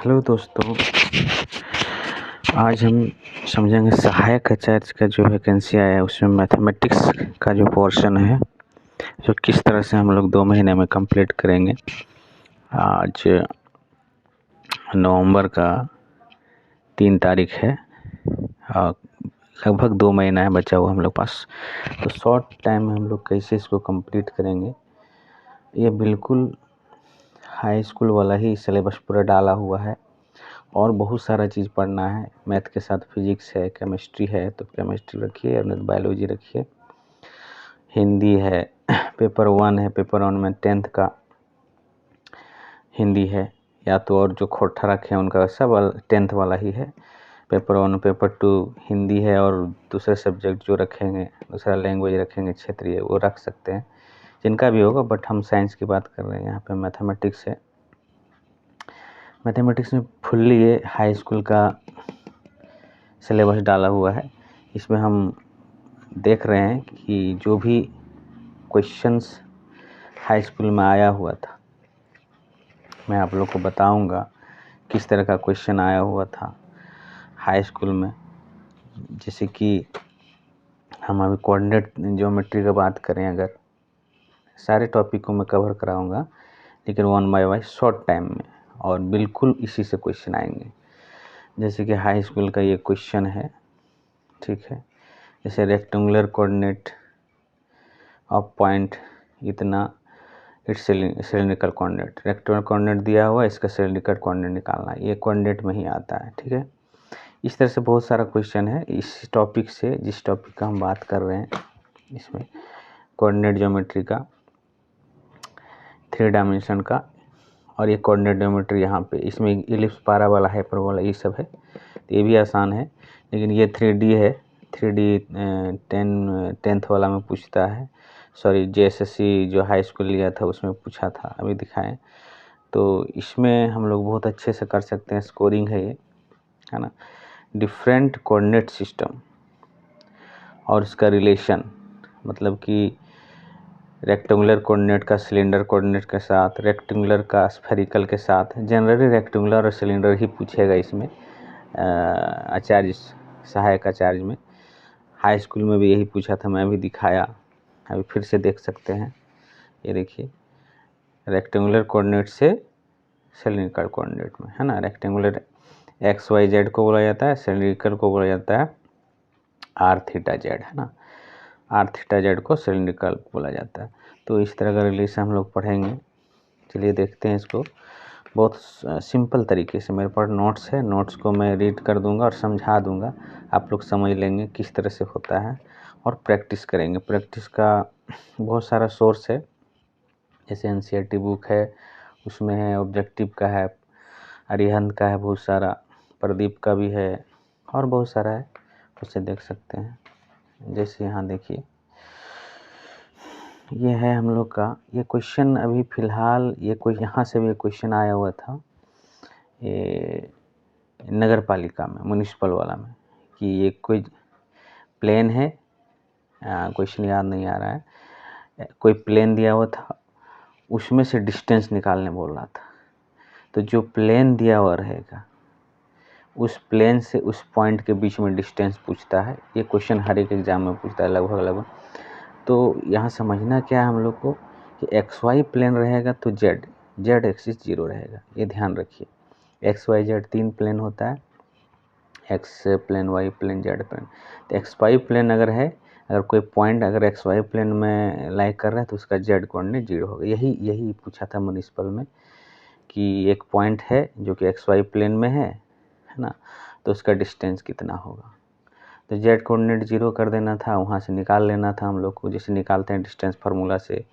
Hello दोस्तों, आज हम समझेंगे सहायक आचार्य का जो वैकेंसी आया है उसमें मैथमेटिक्स का जो पोर्शन है जो किस तरह से हम लोग 2 महीने में कंप्लीट करेंगे। आज नवंबर का 3 तारीख है और लगभग 2 महीना है बचा हुआ हम लोग पास। तो शॉर्ट टाइम में हम लोग कैसे इसको कंप्लीट करेंगे, ये बिल्कुल हाई स्कूल वाला ही सिलेबस पूरा डाला हुआ है और बहुत सारा चीज़ पढ़ना है। मैथ के साथ फिजिक्स है, केमिस्ट्री है तो केमिस्ट्री रखिए और नहीं बायोलॉजी रखिए, हिंदी है, पेपर 1 है, पेपर 1 में 10th का हिंदी है, या तो और जो खोटा रखे हैं उनका सब 10th वाला ही है। पेपर 1 पेपर 2 हिंदी है और दूसरे सब्जेक्ट जो रखेंगे, दूसरा लैंग्वेज रखेंगे क्षेत्रीय, वो रख सकते हैं जिनका भी होगा, बट हम साइंस की बात कर रहे हैं। यहाँ पे मैथमेटिक्स है। मैथमेटिक्स में फुल्ली ये हाई स्कूल का सिलेबस डाला हुआ है। इसमें हम देख रहे हैं कि जो भी क्वेश्चंस हाई स्कूल में आया हुआ था, मैं आप लोग को बताऊंगा किस तरह का क्वेश्चन आया हुआ था हाई स्कूल में। जैसे कि हम अभी कोऑर्डिनेट ज्योमेट्री की बात करें, अगर सारे टॉपिक को मैं कवर कराऊंगा, लेकिन 1 बाय 1 शॉर्ट टाइम में, और बिल्कुल इसी से क्वेश्चन आएंगे। जैसे कि हाई स्कूल का ये क्वेश्चन है, ठीक है। जैसे रेक्टेंगुलर कोऑर्डिनेट ऑफ पॉइंट इतना, it's cylindrical coordinate, rectangular coordinate दिया हुआ है, इसका सिलिंड्रिकल कोऑर्डिनेट निकालना है, ये कोऑर्डिनेट में ही आता है, ठीक है। इस तरह से बहुत सारा क्वेश्चन है इस टॉपिक से, जिस टॉपिक का हम बात कर रहे हैं इसमें कोऑर्डिनेट ज्योमेट्री का, 3 डायमेंशन का। और ये कोऑर्डिनेट ज्योमेट्री यहाँ पे इसमें इलिप्स, पाराबोला, हाइपरबोला ये सब है, तो ये भी आसान है। लेकिन ये 3D है, 3D 10th वाला में पूछता है, सॉरी JSSC जो हाई स्कूल लिया था उसमें पूछा था, अभी दिखाएं। तो इसमें हम लोग बहुत अच्छे से कर सकते हैं, स्कोरिंग है ये, है ना। डिफरेंट कोऑर्डिनेट सिस्टम और इसका रिलेशन, मतलब कि रेक्टेंगुलर कोऑर्डिनेट का सिलेंडर कोऑर्डिनेट के साथ, रेक्टेंगुलर का स्फेरिकल के साथ। जनरली रेक्टेंगुलर और सिलेंडर ही पूछेगा इसमें आचार्य, सहायक आचार्य में। हाई स्कूल में भी यही पूछा था, मैं भी दिखाया, अभी फिर से देख सकते हैं। ये देखिए, रेक्टेंगुलर कोऑर्डिनेट से सिलेंड्रिकल कोऑर्डिनेट में, है ना। रेक्टेंगुलर XYZ को बोला जाता है, सिलेंड्रिकल को बोला जाता है R θZ, है ना। R θZ को सिलेंड्रिकल बोला जाता है। तो इस तरह का रिलेशन हम लोग पढ़ेंगे। चलिए देखते हैं इसको बहुत सिंपल तरीके से। मेरे पास नोट्स है, नोट्स को मैं रीड कर दूंगा और समझा दूंगा, आप लोग समझ लेंगे किस तरह से होता है, और प्रैक्टिस करेंगे। प्रैक्टिस का बहुत सारा सोर्स है, जैसे NCERT बुक है, उसमें है, ऑब्जेक्टिव का है, अरिहंत का है, बहुत सारा, प्रदीप का भी है, और बहुत सारा है, उसे देख सकते हैं। जैसे यहाँ देखिए, ये है हम लोग का ये क्वेश्चन। अभी फ़िलहाल ये कोई यहाँ से भी क्वेश्चन आया हुआ था, ये नगर पालिका में, म्युनिसिपल वाला में, कि ये कोई प्लेन है, क्वेश्चन याद नहीं आ रहा है, कोई प्लेन दिया हुआ था, उसमें से डिस्टेंस निकालने बोल रहा था। तो जो प्लेन दिया हुआ रहेगा, उस प्लेन से उस पॉइंट के बीच में डिस्टेंस पूछता है। ये क्वेश्चन हर एक एग्जाम में पूछता है लगभग। तो यहाँ समझना क्या है हम लोग को, कि XY प्लेन रहेगा तो Z एक्सिस 0 रहेगा, ये ध्यान रखिए। XYZ 3 प्लेन होता है, X plane, Y plane, Z plane. तो XY प्लेन अगर है, अगर कोई पॉइंट अगर XY प्लेन में लाई कर रहा है तो उसका Z कोऑर्डिनेट 0 होगा। यही पूछा था म्युनिसिपल में, कि एक पॉइंट है जो कि XY प्लेन में है ना, तो उसका डिस्टेंस कितना होगा। तो Z कोऑर्डिनेट 0 कर देना था, वहाँ से निकाल लेना था हम लोग को, जैसे निकालते हैं डिस्टेंस फार्मूला से,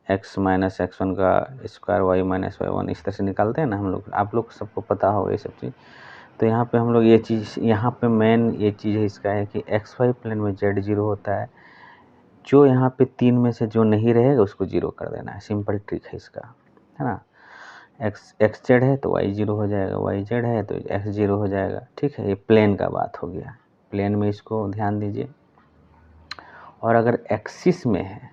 x माइनस x1 का स्क्वायर, y माइनस y1, इस तरह से निकालते हैं ना हम लोग, आप लोग सबको पता होगा ये सब चीज़। तो यहाँ पे हम लोग ये चीज़, यहाँ पे मेन ये चीज़ है इसका है कि XY प्लेन में Z 0 होता है, जो यहाँ पे 3 में से जो नहीं रहेगा उसको 0 कर देना है। सिंपल ट्रिक है इसका, है ना। XZ है तो Y 0 हो जाएगा, YZ है तो X 0 हो जाएगा, ठीक है। ये प्लेन का बात हो गया, प्लेन में इसको ध्यान दीजिए। और अगर एक्सिस में है,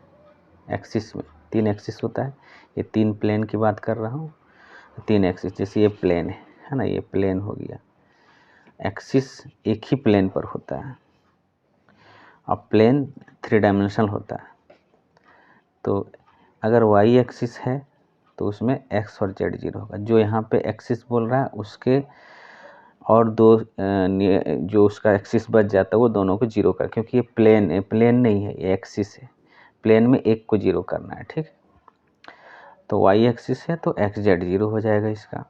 एक्सिस में 3 एक्सिस होता है, ये 3 प्लेन की बात कर रहा हूँ, 3 एक्सिस, जैसे ये प्लेन है ना, ये प्लेन हो गया। एक्सिस एक ही प्लेन पर होता है, अब प्लेन 3 डायमेंशनल होता है। तो अगर वाई एक्सिस है तो उसमें एक्स और जेड 0 होगा। जो यहाँ पे एक्सिस बोल रहा है उसके और दो जो उसका एक्सिस बच जाता है वो दोनों को 0 कर, क्योंकि ये प्लेन नहीं है, ये एक्सिस है। प्लेन में एक को 0 करना है, ठीक है। तो वाई एक्सिस है तो एक्स जेड 0 हो जाएगा इसका,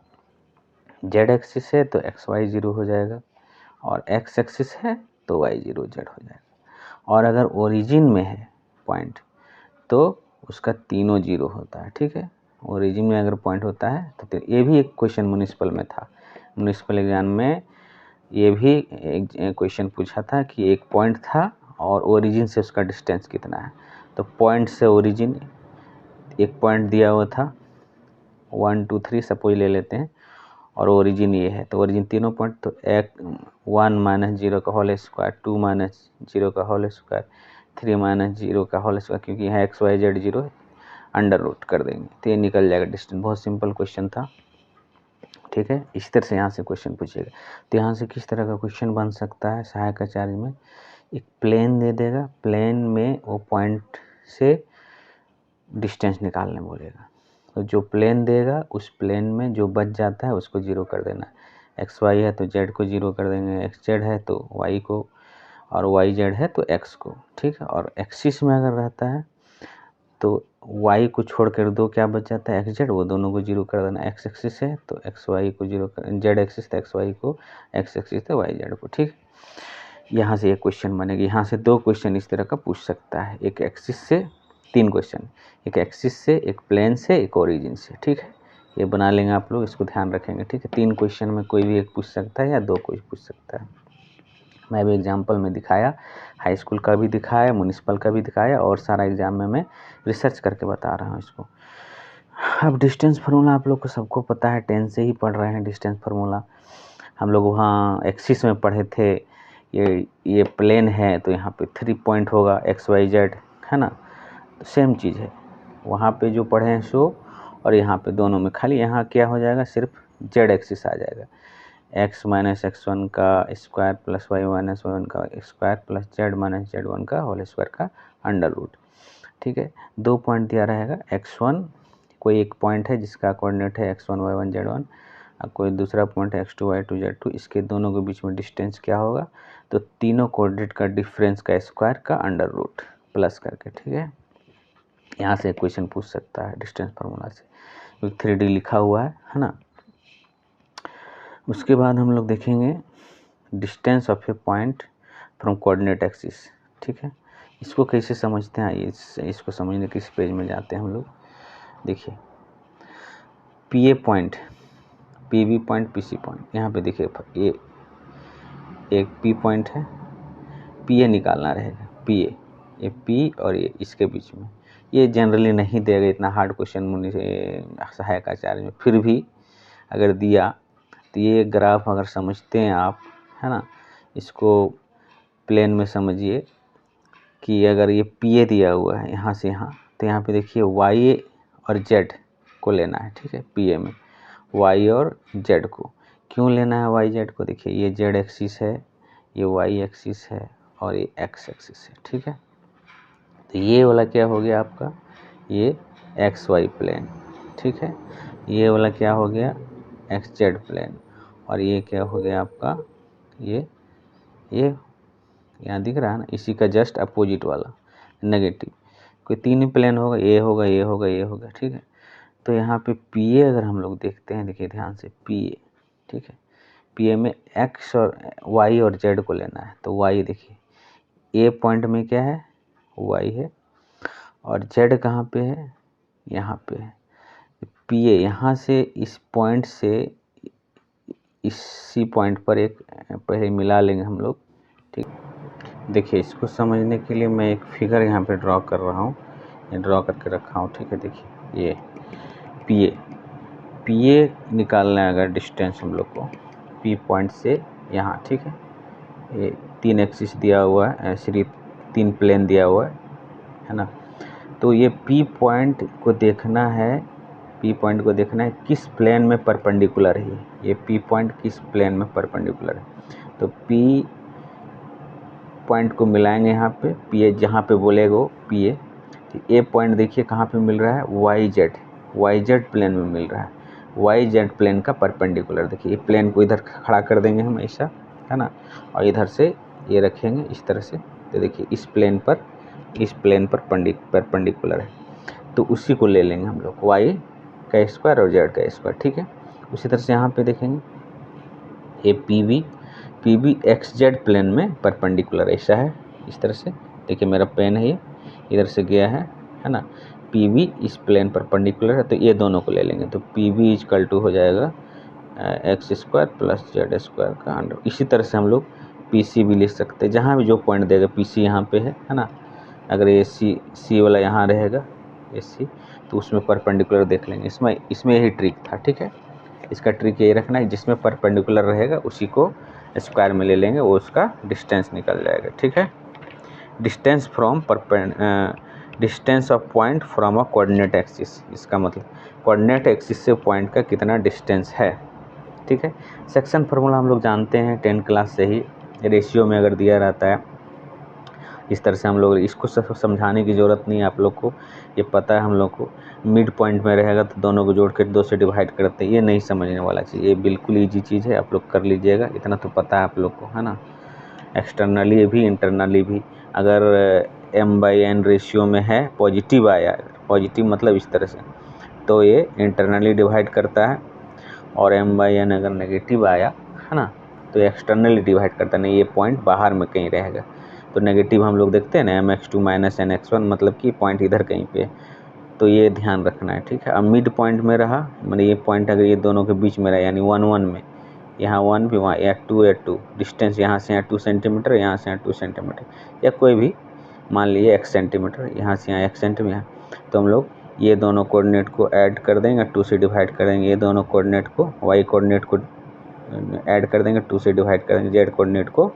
जेड एक्सिस है तो एक्स वाई 0 हो जाएगा, और एक्स एक्सिस है तो वाई 0 जेड हो जाएगा। और अगर ओरिजिन में है पॉइंट तो उसका तीनों 0 होता है, ठीक है। ओरिजिन में अगर पॉइंट होता है तो ये भी एक क्वेश्चन म्युनिसिपल में था, म्युनिसिपल एग्जाम में ये भी एक क्वेश्चन पूछा था कि एक पॉइंट था और ओरिजिन से उसका डिस्टेंस कितना है। तो पॉइंट से ओरिजिन एक पॉइंट दिया हुआ था 1 2 3 सपोज ले लेते हैं, और ओरिजिन ये है, तो ओरिजिन तीनों पॉइंट, तो 1 माइनस 0 का होल स्क्वायर, 2 माइनस 0 का होल स्क्वायर, 3 माइनस 0 का होल स्क्वायर, क्योंकि यहाँ एक्स वाई जेड 0 है, अंडर रूट कर देंगे तो ये निकल जाएगा डिस्टेंस। बहुत सिंपल क्वेश्चन था, ठीक है। इस तरह से यहाँ से क्वेश्चन पूछेगा। तो यहाँ से किस तरह का क्वेश्चन बन सकता है सहायक आचार्य में, एक प्लेन दे देगा, प्लेन में वो पॉइंट से डिस्टेंस निकालने बोलेगा, तो जो प्लेन देगा उस प्लेन में जो बच जाता है उसको 0 कर देना। एक्स वाई है तो जेड को 0 कर देंगे, एक्स जेड है तो वाई को, और वाई जेड है तो एक्स को, ठीक है। और एक्सिस में अगर रहता है तो वाई को छोड़ कर दो क्या बच जाता है, एक्स जेड, वो दोनों को 0 कर देना। एक्स एक्सिस है तो एक्स वाई को 0 कर, जेड एक्सिस तो एक्स वाई को, एक्स एक्सिस तो वाई जेड को, ठीक। यहाँ से एक क्वेश्चन बनेगा, यहाँ से 2 क्वेश्चन इस तरह का पूछ सकता है, एक एक्सिस से 3 क्वेश्चन, एक एक्सिस से, एक प्लेन से, एक ओरिजिन से, ठीक है। ये बना लेंगे आप लोग, इसको ध्यान रखेंगे, ठीक है। 3 क्वेश्चन में कोई भी एक पूछ सकता है या 2 कोई पूछ सकता है। मैं भी एग्जाम्पल में दिखाया, हाई स्कूल का भी दिखाया, म्युनिसिपल का भी दिखाया, और सारा एग्जाम में मैं रिसर्च करके बता रहा हूँ इसको। अब डिस्टेंस फार्मूला आप लोग को सबको पता है, 10 से ही पढ़ रहे हैं डिस्टेंस फार्मूला। हम लोग वहाँ एक्सिस में पढ़े थे, ये प्लेन है तो यहाँ पे 3 पॉइंट होगा एक्स वाई जेड, है ना। तो सेम चीज़ है, वहाँ पे जो पढ़े हैं सो, और यहाँ पे दोनों में खाली यहाँ क्या हो जाएगा, सिर्फ जेड एक्सिस आ जाएगा, एक्स माइनस x1 का square plus Y minus y1 का square plus Z minus z1 का होल स्क्वायर का अंडर रूट, ठीक है। 2 पॉइंट दिया रहेगा, x1 कोई एक पॉइंट है जिसका कोऑर्डिनेट है x1 y1 z1, और कोई दूसरा पॉइंट है x2 y2 z2, इसके दोनों के बीच में डिस्टेंस क्या होगा, तो तीनों कोऑर्डिनेट का डिफरेंस का स्क्वायर का अंडर रूट प्लस करके, ठीक है। यहाँ से क्वेश्चन पूछ सकता है डिस्टेंस फार्मूला से, क्योंकि 3D लिखा हुआ है ना। उसके बाद हम लोग देखेंगे distance of A point from coordinate axis, ठीक है। इसको कैसे समझते हैं, इसको समझने किस पेज में जाते हैं हम लोग। देखिए P A point, P B point, P C point, यहाँ पे देखिए ये एक पी पॉइंट है, पी ए निकालना रहेगा, पी ए, ये पी और ये इसके बीच में, ये जनरली नहीं देगा इतना हार्ड क्वेश्चन सहायक आचार्य में, फिर भी अगर दिया तो ये ग्राफ अगर समझते हैं आप, है ना, इसको प्लेन में समझिए कि अगर ये पी ए दिया हुआ है यहाँ से यहाँ, तो यहाँ पे देखिए वाई और जेड को लेना है, ठीक है। पी ए में वाई और जेड को क्यों लेना है, वाई जेड को, देखिए ये जेड एक्सिस है, ये वाई एक्सिस है, और ये एक्स एक्सिस है, ठीक है। तो ये वाला क्या हो गया आपका, ये एक्स वाई प्लेन, ठीक है। ये वाला क्या हो गया, एक्स जेड प्लेन, और ये क्या हो गया आपका, ये यहाँ दिख रहा है ना, इसी का जस्ट अपोजिट वाला नेगेटिव, कोई 3 ही प्लेन होगा, ये होगा, ये होगा, ये होगा, ठीक है। तो यहाँ पे पी ए अगर हम लोग देखते हैं, देखिए ध्यान से पी ए, ठीक है। पी ए में एक्स और वाई और जेड को लेना है, तो वाई देखिए ए पॉइंट में क्या है, वाई है, और जेड कहाँ पे है, यहाँ पे है। पी ए यहाँ से इस पॉइंट से इसी पॉइंट पर एक पहले मिला लेंगे हम लोग, ठीक। देखिए इसको समझने के लिए मैं एक फिगर यहाँ पे ड्रॉ कर रहा हूँ, ये ड्रॉ करके रखा हूँ, ठीक है। देखिए ये पी ए निकालना है अगर डिस्टेंस हम लोग को पी पॉइंट से यहाँ, ठीक है। ये 3 एक्सिस दिया हुआ है, सिर्फ 3 प्लेन दिया हुआ है ना। तो ये पी पॉइंट को देखना है पी पॉइंट को देखना है किस प्लेन में परपेंडिकुलर है, ये पी पॉइंट किस प्लेन में परपेंडिकुलर है। तो पी पॉइंट को मिलाएंगे यहाँ पे, पी ए जहाँ पे बोलेगा वो पी ए। ए पॉइंट देखिए कहाँ पे मिल रहा है, वाई जेड प्लेन में मिल रहा है, वाई जेड प्लेन का परपेंडिकुलर। देखिए ये प्लेन को इधर खड़ा कर देंगे हम ऐसा, है ना, और इधर से ये रखेंगे इस तरह से। तो देखिए इस प्लेन पर परपेंडिकुलर है, तो उसी को ले लेंगे हम लोग, वाई का स्क्वायर और जेड का स्क्वायर, ठीक है। उसी तरह से यहाँ पे देखेंगे ये P B X Z plane में परपेंडिकुलर ऐसा है, इस तरह से। देखिए मेरा पेन है ये इधर से गया है ना। पी बी इस प्लेन परपेंडिकुलर है, तो ये दोनों को ले लेंगे। तो पी बी इजकल टू हो जाएगा x square plus Z square का अंडर। इसी तरह से हम लोग पी सी भी लिख सकते हैं, जहाँ भी जो पॉइंट देगा, पी सी यहाँ पे है ना। अगर ये सी वाला यहाँ रहेगा ए सी, तो उसमें परपेंडिकुलर देख लेंगे। इसमें यही ट्रिक था, ठीक है। इसका ट्रिक यही रखना है, जिसमें परपेंडिकुलर रहेगा उसी को स्क्वायर में ले लेंगे, वो उसका डिस्टेंस निकल जाएगा, ठीक है। Distance of point from a coordinate axis, इसका मतलब कोऑर्डिनेट एक्सिस से पॉइंट का कितना डिस्टेंस है, ठीक है। सेक्शन फार्मूला हम लोग जानते हैं 10 क्लास से ही, रेशियो में अगर दिया रहता है इस तरह से, हम लोग इसको समझाने की ज़रूरत नहीं है आप लोग को, ये पता है हम लोग को। मिड पॉइंट में रहेगा तो दोनों को जोड़ कर 2 से डिवाइड करते हैं, ये नहीं समझने वाला चीज़, ये बिल्कुल ईजी चीज़ है, आप लोग कर लीजिएगा, इतना तो पता है आप लोग को, है ना। एक्सटर्नली भी इंटरनली भी, अगर m/n रेशियो में है, पॉजिटिव आया, पॉजिटिव मतलब इस तरह से, तो ये इंटरनली डिवाइड करता है, और m/n अगर नेगेटिव आया, है ना, तो एक्सटर्नली डिवाइड करता है, नहीं ये पॉइंट बाहर में कहीं रहेगा। तो नेगेटिव हम लोग देखते हैं ना, mx2 माइनस nx1, मतलब कि पॉइंट इधर कहीं पे, तो ये ध्यान रखना है, ठीक है। अब मिड पॉइंट में रहा, मतलब ये पॉइंट अगर ये दोनों के बीच में रहा, यानी 1 1 में, यहाँ 1 भी वहाँ, या 2 डिस्टेंस यहाँ से यहाँ 2 सेंटीमीटर, यहाँ से यहाँ 2 सेंटीमीटर, या कोई भी मान लीजिए x सेंटीमीटर, यहाँ से यहाँ x सेंटीमीटर, तो हम लोग ये दोनों कोऑर्डिनेट को ऐड कर देंगे, 2 से डिवाइड करेंगे, ये दोनों कोऑर्डिनेट को, y कोऑर्डिनेट को ऐड कर देंगे, 2 से डिवाइड करेंगे, z कोऑर्डिनेट को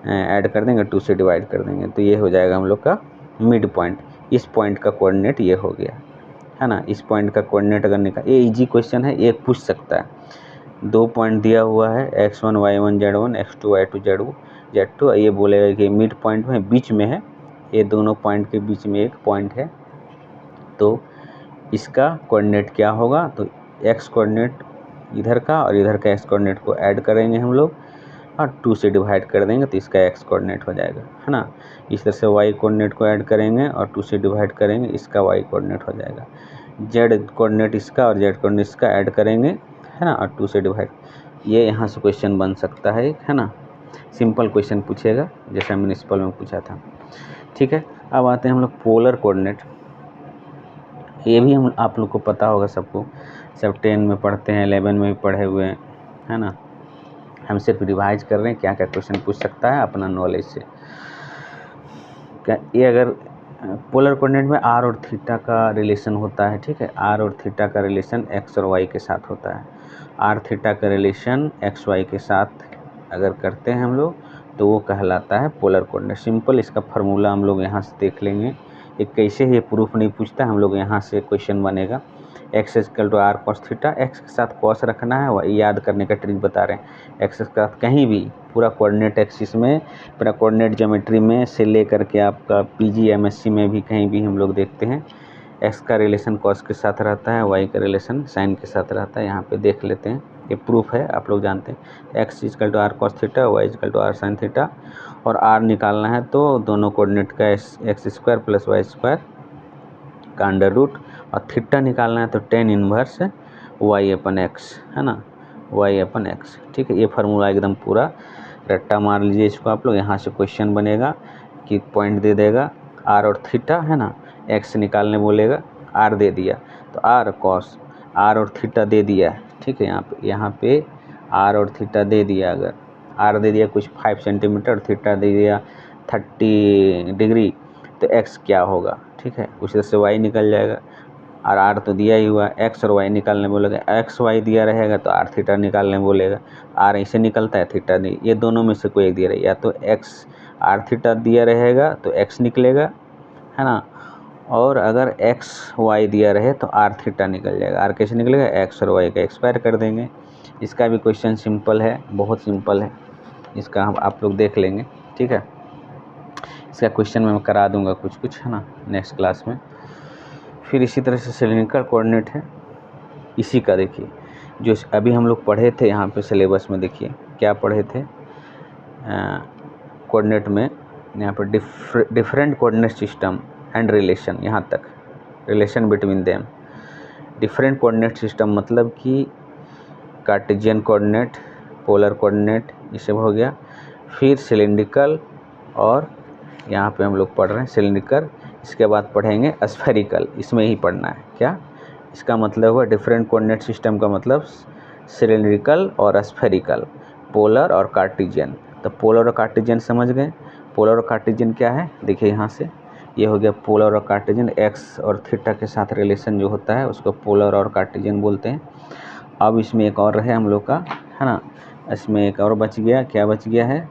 ऐड कर देंगे, 2 से डिवाइड कर देंगे, तो ये हो जाएगा हम लोग का मिड पॉइंट। इस पॉइंट का कोऑर्डिनेट ये हो गया, है ना। इस पॉइंट का कोऑर्डिनेट अगर निकाल, ये इजी क्वेश्चन है, ये पूछ सकता है। 2 पॉइंट दिया हुआ है, x1 y1 z1, x2 y2 z2, ये बोलेगा कि मिड पॉइंट में बीच में है, ये दोनों पॉइंट के बीच में एक पॉइंट है, तो इसका कोऑर्डिनेट क्या होगा, तो x कोऑर्डिनेट इधर का और इधर का x कोऑर्डिनेट को ऐड करेंगे हम लोग, और 2 से डिवाइड कर देंगे, तो इसका x कोऑर्डिनेट हो जाएगा, है ना। इस तरह से y कोऑर्डिनेट को ऐड करेंगे और 2 से डिवाइड करेंगे, इसका y कोऑर्डिनेट हो जाएगा। z कोऑर्डिनेट इसका और z कोऑर्डिनेट इसका ऐड करेंगे, है ना, और 2 से डिवाइड, ये यहाँ से क्वेश्चन बन सकता है ना। सिंपल क्वेश्चन पूछेगा, जैसा म्युनिसिपल में पूछा था, ठीक है। अब आते हैं हम लोग पोलर कोऑर्डिनेट। ये भी हम आप लोग को पता होगा सबको, सब 10 में पढ़ते हैं, 11 में भी पढ़े हुए हैं, है ना। हम सिर्फ रिवाइज कर रहे हैं क्या क्या क्वेश्चन पूछ सकता है अपना नॉलेज से। क्या ये अगर पोलर कोऑर्डिनेट में r और थीटा का रिलेशन होता है, ठीक है, r और थीटा का रिलेशन x और y के साथ होता है। r थीटा का रिलेशन x y के साथ अगर करते हैं हम लोग, तो वो कहलाता है पोलर कोऑर्डिनेट। सिंपल इसका फार्मूला हम लोग यहाँ से देख लेंगे, एक कैसे ही प्रूफ नहीं पूछता, हम लोग यहाँ से क्वेश्चन बनेगा। x equal to are cos theta, x के साथ कॉस रखना है, वही याद करने का ट्रिक बता रहे हैं। x के साथ कहीं भी पूरा कोऑर्डिनेट एक्सिस में, पूरा कोऑर्डिनेट ज्योमेट्री में से लेकर के आपका पीजी एमएससी में भी कहीं भी हम लोग देखते हैं, x का रिलेशन कॉस के साथ रहता है, y का रिलेशन साइन के साथ रहता है। यहाँ पे देख लेते हैं, ये प्रूफ है, आप लोग जानते हैं। x equal to are cos theta, y equal to are sine theta, और r निकालना है तो दोनों कोऑर्डिनेट का X square plus Y square का अंडर रूट, और थीटा निकालना है तो tan inverse y upon x, है ना, y अपन x, ठीक है। ये फार्मूला एकदम पूरा रट्टा मार लीजिए इसको आप लोग, यहाँ से क्वेश्चन बनेगा कि पॉइंट दे देगा r और थीटा, है ना, x निकालने बोलेगा, r दे दिया तो r कॉस, r और थीटा दे दिया, ठीक है। यहाँ पे r और थीटा दे दिया, अगर r दे दिया कुछ 5 सेंटीमीटर, थीटा दे दिया 30 डिग्री, तो x क्या होगा, ठीक है। उसी तरह से y निकल जाएगा, और r तो दिया ही हुआ, x और y निकालने बोलेगा, x y दिया रहेगा तो r थीटा निकालने बोलेगा, r ऐसे निकलता है, थीटा नहीं, ये दोनों में से कोई एक दिया रहेगा, या तो x r थीटा दिया रहेगा तो x निकलेगा, है ना, और अगर एक्स वाई दिया रहे तो आर थीटा निकल जाएगा। आर कैसे निकलेगा, एक्स और वाई का एक्सपायर कर देंगे। इसका भी क्वेश्चन सिंपल है, बहुत सिंपल है, इसका हम आप लोग देख लेंगे, ठीक है। इसका क्वेश्चन मैं करा दूंगा कुछ कुछ, है ना, नेक्स्ट क्लास में। फिर इसी तरह से सिलिंड्रिकल कोऑर्डिनेट है, इसी का देखिए जो अभी हम लोग पढ़े थे यहाँ पे सिलेबस में, देखिए क्या पढ़े थे कोऑर्डिनेट में, यहाँ पर different coordinate system and relation, यहाँ तक relation between them. Different coordinate system मतलब कि कार्टेशियन कोऑर्डिनेट, पोलर कोऑर्डिनेट, ये सब हो गया। फिर सिलिंड्रिकल, और यहाँ पे हम लोग पढ़ रहे हैं सिलिंड्रिकल, इसके बाद पढ़ेंगे स्फेरिकल, इसमें ही पढ़ना है क्या। इसका मतलब हुआ डिफरेंट कोऑर्डिनेट सिस्टम का मतलब सिलिंड्रिकल और स्फेरिकल, पोलर और कार्टेशियन। तो पोलर और कार्टेशियन समझ गए। पोलर और कार्टेशियन क्या है, देखिए यहाँ से ये हो गया पोलर और कार्टेशियन, एक्स और थीटा के साथ रिलेशन जो होता है उसको पोलर और कार्टेशियन बोलते हैं। अब इसमें एक और है हम लोग का, है ना, इसमें एक और बच गया, क्या बच गया है,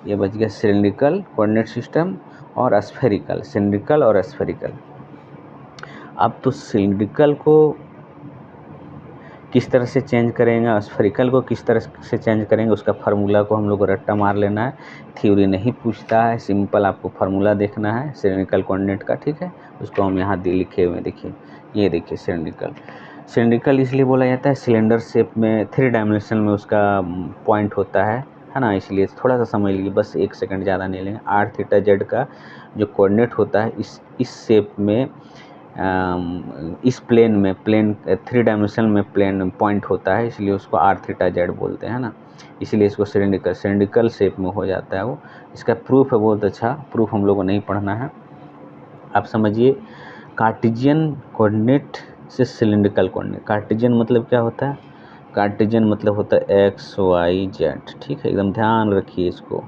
ये बच गया सिलिंड्रिकल कोऑर्डिनेट सिस्टम और स्फेरिकल, सिलिंड्रिकल और स्फेरिकल। अब तो सिलिंड्रिकल को किस तरह से चेंज करेंगे, स्फेरिकल को किस तरह से चेंज करेंगे, उसका फार्मूला को हम लोग को रट्टा मार लेना है। थ्योरी नहीं पूछता है, सिंपल आपको फार्मूला देखना है सिलिंड्रिकल कोऑर्डिनेट का, ठीक है। उसको हम यहाँ लिखे हुए देखिए, ये देखिए सिलिंड्रिकल। सिलिंड्रिकल इसलिए बोला जाता है, सिलेंडर शेप में 3 डायमेंशन में उसका पॉइंट होता है ना, इसलिए थोड़ा सा समझ लीजिए, बस 1 सेकंड ज़्यादा नहीं लेंगे। आर थीटा जेड का जो कोऑर्डिनेट होता है इस शेप में, इस प्लेन में, प्लेन 3 डायमेंशन में प्लेन पॉइंट होता है, इसलिए उसको आर थीटा जेड बोलते हैं ना, इसलिए इसको सिलिंड्रिकल शेप में हो जाता है वो। इसका प्रूफ है बहुत अच्छा, प्रूफ हम लोग को नहीं पढ़ना है। आप समझिए, कार्टेशियन कोऑर्डिनेट से सिलिंड्रिकल कोऑर्डिनेट, कार्टेशियन मतलब क्या होता है, कार्टेशियन मतलब होता है एक्स वाई जेड, ठीक है, एकदम ध्यान रखिए इसको।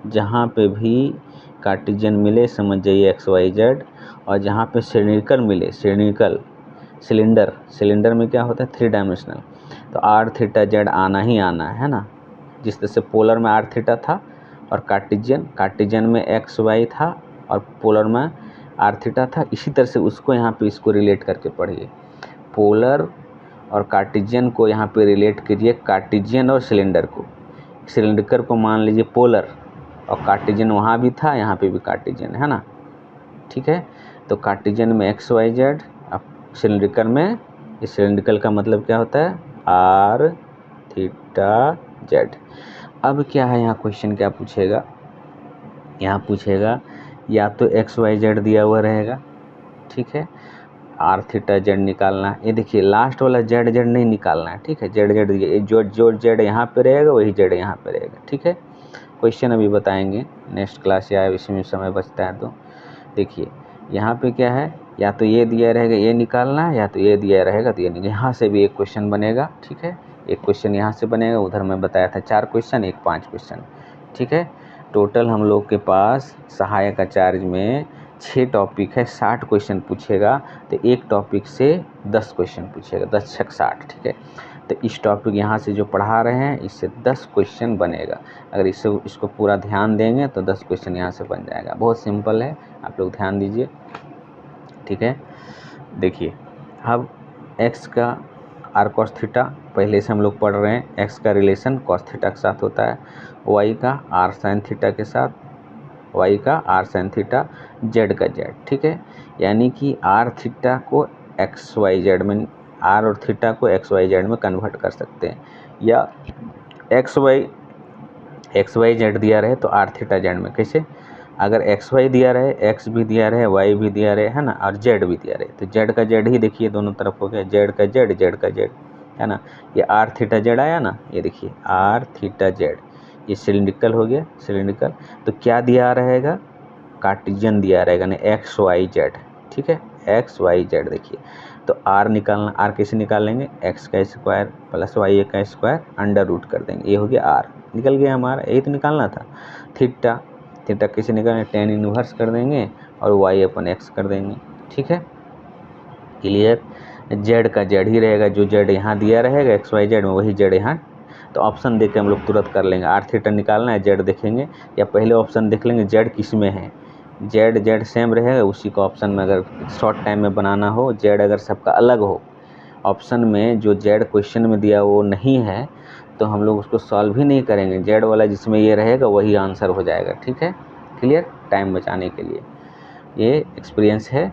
जहाँ पे भी कार्टेशियन मिले समझ जाइए एक्स वाई जेड, और जहाँ पे सिलिंड्रिकल मिले, सिलेंडर में क्या होता है 3 डायमेंशनल, तो आर थीटा जेड आना ही आना है ना। जिस तरह से पोलर में आर थीटा था और कार्टेशियन में एक्स वाई था और पोलर में आर थीटा था, इसी तरह से उसको यहाँ पे इसको रिलेट करके पढ़िए। पोलर और कार्टेशियन को यहाँ पे रिलेट कीजिए, कार्टेशियन और सिलेंडर को। सिलेंडर को मान लीजिए पोलर, और कार्टेशियन वहाँ भी था, यहाँ पे भी कार्टेशियन है ना, ठीक है। तो कार्टेशियन में एक्स वाई जेड, अब सिलिंड्रिकल में, इस सिलिंड्रिकल का मतलब क्या होता है आर थीटा जेड। अब क्या है यहाँ क्वेश्चन क्या पूछेगा, यहाँ पूछेगा या तो एक्स वाई जेड दिया हुआ रहेगा, ठीक है, आर थीटा जेड निकालना है। ये देखिए लास्ट वाला जेड नहीं निकालना है, ठीक है, जेड जो जेड यहाँ पे रहेगा वही जेड यहाँ पे रहेगा, ठीक है। क्वेश्चन अभी बताएंगे नेक्स्ट क्लास या इसमें समय बचता है तो। देखिए यहाँ पे क्या है, या तो ये दिया रहेगा ये निकालना है, या तो ये दिया रहेगा तो ये निकालना। यहाँ से भी एक क्वेश्चन बनेगा, ठीक है, एक क्वेश्चन यहाँ से बनेगा, उधर मैं बताया था 4 क्वेश्चन, एक 5 क्वेश्चन, ठीक है। टोटल हम लोग के पास सहायक आचार्य में 6 टॉपिक है, 60 क्वेश्चन पूछेगा, तो एक टॉपिक से 10 क्वेश्चन पूछेगा, 10 छक 60, ठीक है। तो इस टॉपिक यहाँ से जो पढ़ा रहे हैं इससे 10 क्वेश्चन बनेगा, अगर इसको पूरा ध्यान देंगे तो 10 क्वेश्चन यहाँ से बन जाएगा। बहुत सिंपल है, आप लोग ध्यान दीजिए, ठीक है। देखिए अब एक्स का आर कॉस थीटा पहले से हम लोग पढ़ रहे हैं, एक्स का रिलेशन कॉस थीटा के साथ होता है, वाई का आर साइन थीटा के साथ, वाई का आर साइन थीटा, जेड का जेड, ठीक है। यानी कि आर थीटा को एक्स वाई जेड में, आर और थीटा को एक्स वाई जेड में कन्वर्ट कर सकते हैं, या एक्स वाई जेड दिया रहे तो आर थीटा जेड में कैसे, अगर एक्स वाई दिया रहे, एक्स भी दिया रहे, वाई भी दिया रहे, है ना, और जेड भी दिया रहे, तो जेड का जेड ही देखिए दोनों तरफ हो गया, जेड का जेड, है ना। ये आर थीटा जेड आया ना, ये देखिए आर थीटा जेड, ये सिलिंड्रिकल हो गया, सिलिंड्रिकल। तो क्या दिया रहेगा, कार्टेशियन दिया रहेगा ना, एक्स वाई जेड, ठीक है, एक्स वाई जेड। देखिए तो आर निकालना, आर कैसे निकालेंगे, एक्स का स्क्वायर प्लस वाई का स्क्वायर अंडर रूट कर देंगे, ये हो गया आर, निकल गया हमारा, यही तो निकालना था। थीटा कैसे निकालेंगे, टेन इनवर्स कर देंगे और वाई अपन एक्स कर देंगे, ठीक है, क्लियर। जेड का जेड ही रहेगा, जो जेड यहाँ दिया रहेगा एक्स वाई जेड में वही जेड यहाँ, तो ऑप्शन देख के हम लोग तुरंत कर लेंगे। आर थीटा निकालना है, जेड देखेंगे, या पहले ऑप्शन देख लेंगे जेड किस में है, जेड जेड सेम रहेगा, उसी को ऑप्शन में अगर शॉर्ट टाइम में बनाना हो, जेड अगर सबका अलग हो, ऑप्शन में जो जेड क्वेश्चन में दिया वो नहीं है तो हम लोग उसको सॉल्व ही नहीं करेंगे, जेड वाला जिसमें ये रहेगा वही आंसर हो जाएगा। ठीक है, क्लियर, टाइम बचाने के लिए ये एक्सपीरियंस है,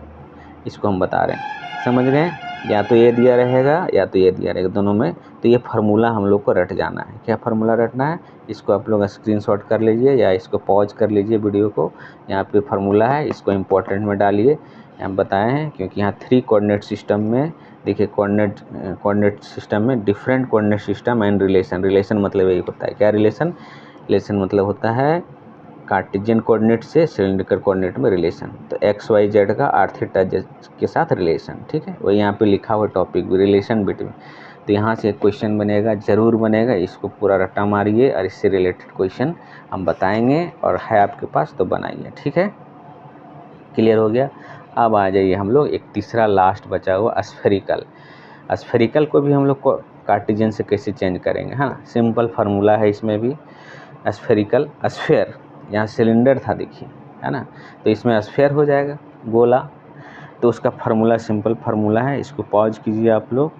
इसको हम बता रहे हैं, समझ गए। या तो ये दिया रहेगा या तो ये दिया रहेगा, दोनों में। तो ये फार्मूला हम लोग को रट जाना है। क्या फार्मूला रटना है, इसको आप लोग स्क्रीनशॉट कर लीजिए या इसको पॉज कर लीजिए वीडियो को, यहाँ पे फार्मूला है, इसको इम्पोर्टेंट में डालिए। हम बताए हैं क्योंकि यहाँ 3 कोऑर्डिनेट सिस्टम में देखिए, कोऑर्डिनेट सिस्टम में different coordinate system and relation मतलब यही होता है। क्या रिलेशन मतलब होता है कार्टेशियन कोऑर्डिनेट से सिलिंड्रिकल कोऑर्डिनेट में रिलेशन। तो एक्स वाई जेड का आर थीटा के साथ रिलेशन, ठीक है, वही यहाँ पे लिखा हुआ टॉपिक भी, रिलेशन बिटवीन। तो यहाँ से एक क्वेश्चन बनेगा, जरूर बनेगा, इसको पूरा रट्टा मारिए और इससे रिलेटेड क्वेश्चन हम बताएंगे, और है आपके पास तो बनाइए। ठीक है, क्लियर हो गया। अब आ जाइए हम लोग एक तीसरा लास्ट बचा हुआ स्फेरिकल। स्फेरिकल को भी हम लोग को कार्टेशियन से कैसे चेंज करेंगे, हाँ, सिंपल फार्मूला है इसमें भी। स्फेरिकल, स्फेयर यहाँ सिलेंडर था देखिए, है ना, तो इसमें स्फेयर हो जाएगा, गोला। तो उसका फार्मूला सिंपल फार्मूला है, इसको पॉज कीजिए आप लोग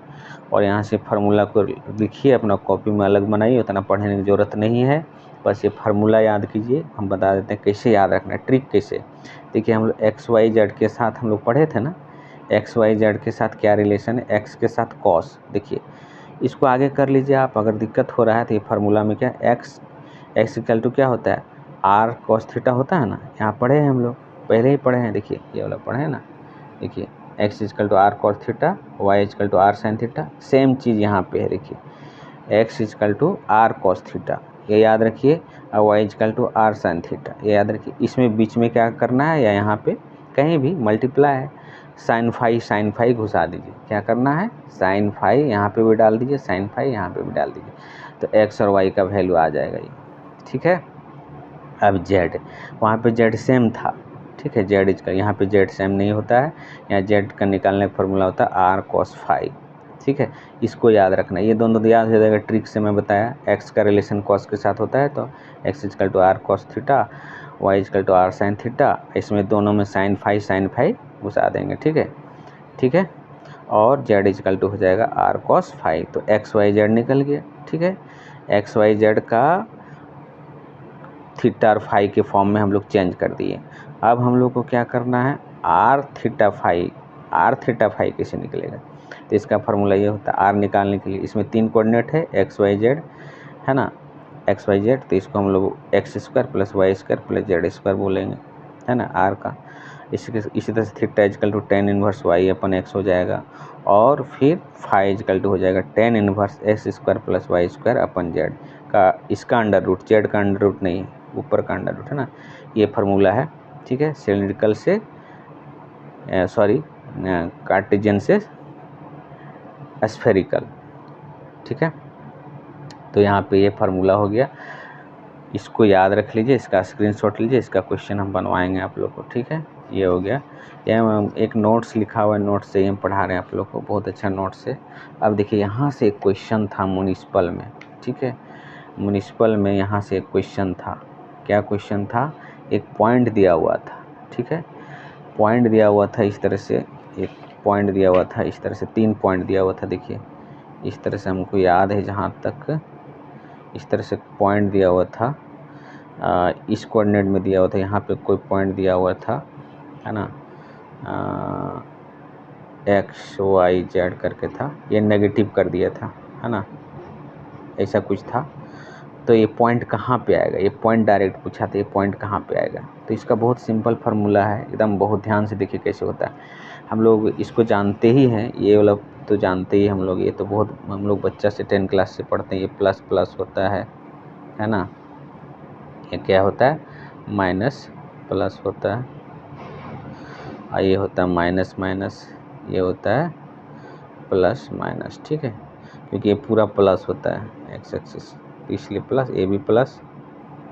और यहाँ से फार्मूला को लिखिए, अपना कॉपी में अलग बनाइए, उतना पढ़ने की ज़रूरत नहीं है, बस ये फार्मूला याद कीजिए। हम बता देते हैं कैसे याद रखना है, ट्रिक कैसे। देखिए हम लोग एक्स वाई जेड के साथ हम लोग पढ़े थे ना, एक्स वाई जेड के साथ क्या रिलेशन है, एक्स के साथ कॉस। देखिए इसको आगे कर लीजिए आप, अगर दिक्कत हो रहा है तो ये फार्मूला में क्या, एक्स इक्वल टू क्या होता है, आर कॉस थीटा होता है ना, यहाँ पढ़े हैं हम लोग, पहले ही पढ़े हैं, देखिए ये वाला पढ़े हैं ना। देखिए x equal to are cos theta, Y equal to are sine theta, same चीज़ यहाँ पे है। देखिए x equal to are cos theta, ये याद रखिए, और y equal to are sine theta, ये याद रखिए। इसमें बीच में क्या करना है, या यहाँ पे कहीं भी मल्टीप्लाई है, साइन फाई घुसा दीजिए। क्या करना है, साइन फाई यहाँ पे भी डाल दीजिए, साइन फाई यहाँ पे भी डाल दीजिए, तो एक्स और वाई का वैल्यू आ जाएगा ये। ठीक है, अब जेड, वहाँ पे जेड सेम था, ठीक है, जेड इसका, यहाँ पे जेड सेम नहीं होता है, यहाँ जेड का निकालने का फॉर्मूला होता है आर कॉस फाई। ठीक है, इसको याद रखना, ये दोनों याद हो जाएगा, ट्रिक से मैं बताया। एक्स का रिलेशन कॉस के साथ होता है, तो X equal to are cos theta, Y equal to are sine theta, इसमें दोनों में साइन फाई घुसा देंगे। ठीक है, ठीक है, और जेड इक्वल टू हो जाएगा आर कॉस फाई, तो एक्स वाई जेड निकल गया। ठीक है, एक्स वाई जेड का थीटा और फाई के फॉर्म में हम लोग चेंज कर दिए। अब हम लोग को क्या करना है, आर थीटा फाई कैसे निकलेगा, तो इसका फार्मूला ये होता है, आर निकालने के लिए इसमें 3 कोऑर्डिनेट है, एक्स वाई जेड, है ना, एक्स वाई जेड, तो इसको हम लोग X square plus Y square plus Z square बोलेंगे, है ना, आर का। इसी तरह से theta equal to tan inverse Y upon X हो जाएगा, और फिर फाई इक्वल टू हो जाएगा tan inverse X square plus Y square upon Z का, इसका अंडर रूट, जेड का अंडर रूट नहीं, ऊपर का अंडर रूट, है ना, ये फार्मूला है। ठीक है, सिलिंड्रिकल से कार्टेशियन से स्फेरिकल। ठीक है, तो यहाँ पे ये फार्मूला हो गया, इसको याद रख लीजिए, इसका स्क्रीनशॉट लीजिए, इसका क्वेश्चन हम बनवाएंगे आप लोग को। ठीक है, ये हो गया, यह एक नोट्स लिखा हुआ है, नोट्स से हम पढ़ा रहे हैं आप लोग को, बहुत अच्छा नोट्स है। अब देखिए यहाँ से एक क्वेश्चन था म्युनिसिपल में, ठीक है, म्युनिसिपल में यहाँ से एक क्वेश्चन था, क्या क्वेश्चन था, एक पॉइंट दिया हुआ था। ठीक है, पॉइंट दिया हुआ था इस तरह से, एक पॉइंट दिया हुआ था इस तरह से, 3 पॉइंट दिया हुआ था। देखिए इस तरह से हमको याद है, जहाँ तक इस तरह से पॉइंट दिया हुआ था, इस कोऑर्डिनेट में दिया हुआ था, यहाँ पे कोई पॉइंट दिया हुआ था, है ना, एक्स वाई जेड करके था, ये नेगेटिव कर दिया था, है ना, ऐसा कुछ था। तो ये पॉइंट कहाँ पे आएगा, ये पॉइंट डायरेक्ट पूछा था, ये पॉइंट कहाँ पे आएगा, तो इसका बहुत सिंपल फार्मूला है एकदम, बहुत ध्यान से देखिए कैसे होता है। हम लोग इसको जानते ही हैं, ये वाला तो जानते ही हम लोग, ये तो बहुत हम लोग बच्चा से 10 क्लास से पढ़ते हैं। ये प्लस प्लस होता है ना, ये क्या होता है, माइनस प्लस होता है, और ये होता है माइनस माइनस, ये होता है प्लस माइनस। ठीक है, क्योंकि ये पूरा प्लस होता है एक्स एक्सिस, इसलिए प्लस, ये भी प्लस,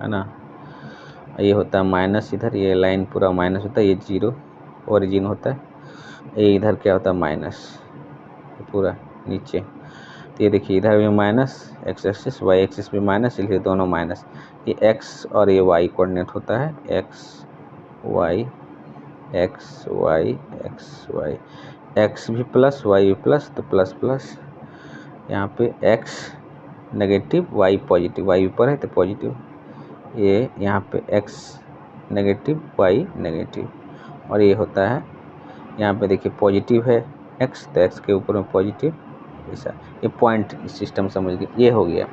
है ना, ये होता है माइनस, इधर ये लाइन पूरा माइनस होता है, ये जीरो ओरिजिन होता है, ये इधर क्या होता है माइनस, पूरा नीचे। तो ये देखिए इधर भी minus, X axis Y axis भी माइनस, इसलिए दोनों माइनस। ये एक्स और ये वाई कोऑर्डिनेट होता है, X Y X Y X Y, X भी प्लस वाई भी प्लस, तो प्लस प्लस यहाँ पे X negative Y positive, Y ऊपर है तो पॉजिटिव, ये यहाँ पे एक्स नेगेटिव वाई नेगेटिव, और ये होता है यहाँ पे देखिए पॉजिटिव है एक्स, तो एक्स के ऊपर में पॉजिटिव, ऐसा ये पॉइंट सिस्टम समझ गए। ये हो गया,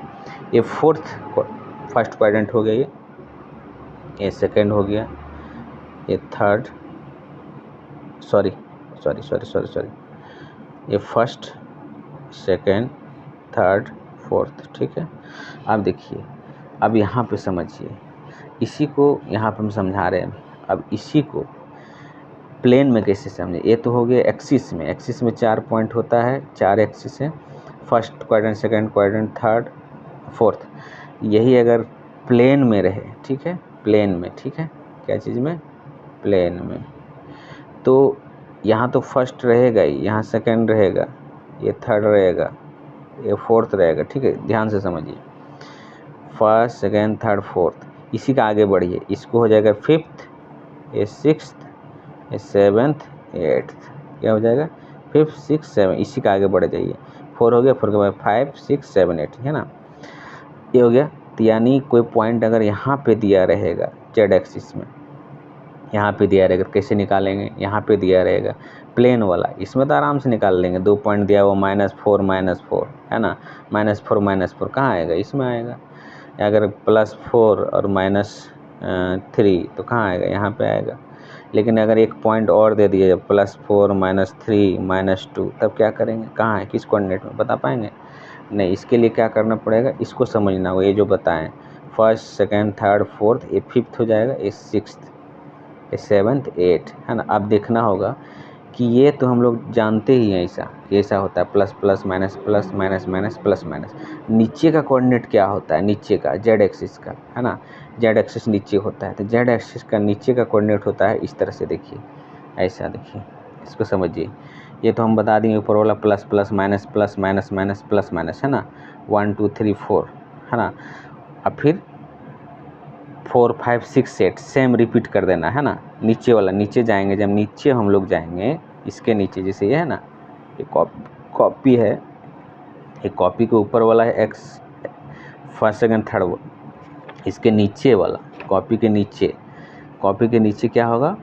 ये फर्स्ट क्वाड्रेंट हो गया, ये सेकंड हो गया, ये थर्ड, सॉरी, ये फर्स्ट सेकंड थर्ड फोर्थ, ठीक है। अब देखिए, अब यहाँ पे समझिए, इसी को यहाँ पे हम समझा रहे हैं। अब इसी को प्लेन में कैसे समझे, ये तो हो गया एक्सिस में, एक्सिस में 4 पॉइंट होता है, 4 एक्सिस है, first quadrant, second quadrant, third fourth. यही अगर प्लेन में रहे, ठीक है, प्लेन में, ठीक है, क्या चीज़ में, प्लेन में, तो यहाँ तो फर्स्ट रहेगा ही, यहाँ सेकंड रहेगा, ये थर्ड रहेगा, ये फोर्थ रहेगा, ठीक है, ध्यान से समझिए, फर्स्ट सेकंड थर्ड फोर्थ, इसी का आगे बढ़िए, इसको हो जाएगा फिफ्थ, ये सिक्स्थ, ये सेवन्थ, एट्थ, क्या हो जाएगा, फिफ्थ सिक्स सेवन, इसी का आगे बढ़ जाइए, 4 हो गया, 4 के बाद 5 6 7 8, है ना, ये हो गया। तो यानी कोई पॉइंट अगर यहाँ पे दिया रहेगा जेड एक्सिस में, यहाँ पे दिया रहेगा, कैसे निकालेंगे, यहाँ पे दिया रहेगा प्लेन वाला, इसमें तो आराम से निकाल लेंगे, 2 पॉइंट दिया वो -4 है ना, -4 कहाँ आएगा, इसमें आएगा। अगर +4 और -3 तो कहाँ आएगा, यहाँ पे आएगा। लेकिन अगर एक पॉइंट और दे दिए +4 -3 -2, तब क्या करेंगे, कहाँ है, किस कोऑर्डिनेट में, बता पाएंगे नहीं। इसके लिए क्या करना पड़ेगा, इसको समझना होगा, ये जो बताएं, फर्स्ट सेकंड थर्ड फोर्थ, ये फिफ्थ हो जाएगा, ये सिक्स्थ, ये सेवन्थ, एट, है ना। अब देखना होगा कि ये तो हम लोग जानते ही हैं ऐसा, कि ऐसा होता है plus plus minus plus minus minus plus minus. नीचे का कोऑर्डिनेट क्या होता है, नीचे का जेड एक्सिस का, है ना, जेड एक्सिस नीचे होता है, तो जेड एक्सिस का नीचे का कोऑर्डिनेट होता है इस तरह से, देखिए ऐसा, देखिए इसको समझिए। ये तो हम बता देंगे ऊपर वाला plus plus minus plus minus minus plus minus, है ना, 1 2 3 4, है ना। अब फिर 4 5 6 8 सेम रिपीट कर देना, है ना। नीचे वाला, नीचे जाएंगे, जब नीचे हम लोग जाएंगे, इसके नीचे, जैसे ये है ना, ये कॉपी है, ये कॉपी के ऊपर वाला है एक्स, फर्स्ट सेकंड थर्ड, इसके नीचे वाला, कॉपी के नीचे क्या होगा,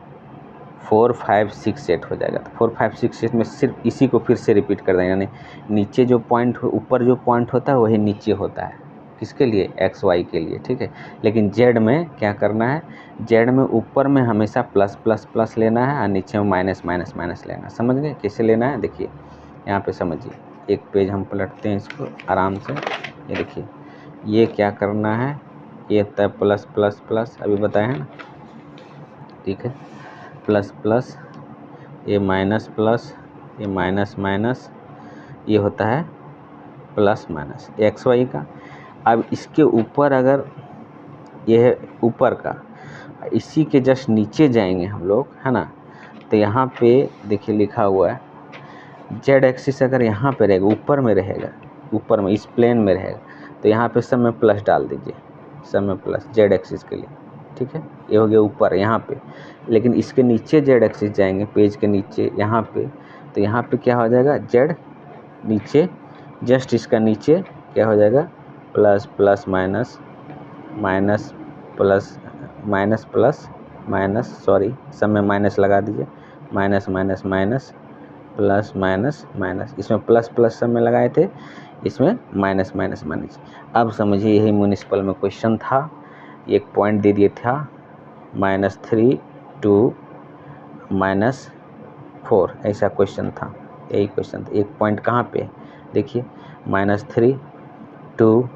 4 5 6 8 हो जाएगा। तो 4 5 6 8 में सिर्फ इसी को फिर से रिपीट कर देंगे, यानी नीचे जो पॉइंट, ऊपर जो पॉइंट होता है वही नीचे होता है, किसके लिए, एक्स वाई के लिए, ठीक है। लेकिन जेड में क्या करना है, जेड में ऊपर में हमेशा प्लस प्लस प्लस लेना है और नीचे में माइनस माइनस माइनस लेना है। समझ गए कैसे लेना है, देखिए यहाँ पे समझिए, एक पेज हम पलटते हैं इसको आराम से, ये देखिए, ये क्या करना है, ये तय प्लस प्लस प्लस, अभी बताया है ना, ठीक है, प्लस प्लस, ये माइनस प्लस, ये माइनस माइनस, ये होता है प्लस माइनस एक्स वाई का। अब इसके ऊपर अगर ये है ऊपर का, इसी के जस्ट नीचे जाएंगे हम लोग, है ना, तो यहाँ पे देखिए लिखा हुआ है जेड एक्सिस, अगर यहाँ पे रहेगा, ऊपर में रहेगा, ऊपर में इस प्लेन में रहेगा, तो यहाँ पे सब में प्लस डाल दीजिए, सब में प्लस जेड एक्सिस के लिए, ठीक है, ये हो गया ऊपर यहाँ पे। लेकिन इसके नीचे जेड एक्सिस जाएंगे, पेज के नीचे यहाँ पे, तो यहाँ पे क्या हो जाएगा, जेड नीचे, जस्ट इसका नीचे क्या हो जाएगा, plus plus minus minus plus minus plus minus, sorry सब में माइनस लगा दीजिए, minus minus minus plus minus minus, इसमें प्लस प्लस सब में लगाए थे, इसमें माइनस माइनस माइनस। अब समझिए यही म्यूनिसिपल में क्वेश्चन था, एक पॉइंट दे दिए था -3 2 -4, ऐसा क्वेश्चन था, यही क्वेश्चन था। एक पॉइंट कहाँ पे, देखिए -3 2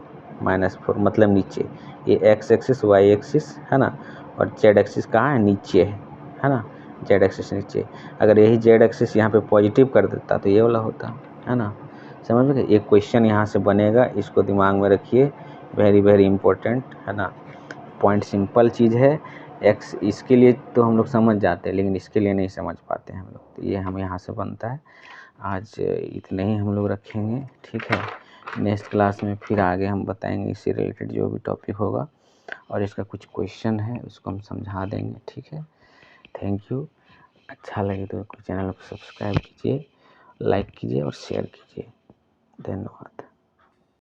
-4, मतलब नीचे, ये एक्स एक्सिस वाई एक्सिस, है ना, और जेड एक्सिस कहाँ है, नीचे है ना, जेड एक्सिस नीचे। अगर यही जेड एक्सिस यहाँ पे पॉजिटिव कर देता तो ये वाला होता, है ना। समझ में, एक क्वेश्चन यहाँ से बनेगा, इसको दिमाग में रखिए, वेरी वेरी इंपॉर्टेंट, है ना। पॉइंट सिंपल चीज़ है, एक्स इसके लिए तो हम लोग समझ जाते हैं, लेकिन इसके लिए नहीं समझ पाते हैं हम लोग, तो ये हम यहाँ से बनता है। आज इतने ही हम लोग रखेंगे, ठीक है। नेक्स्ट क्लास में फिर आगे हम बताएंगे इससे रिलेटेड जो भी टॉपिक होगा, और इसका कुछ क्वेश्चन है उसको हम समझा देंगे, ठीक है। Thank you. अच्छा लगे तो चैनल को सब्सक्राइब कीजिए, लाइक कीजिए और शेयर कीजिए। धन्यवाद।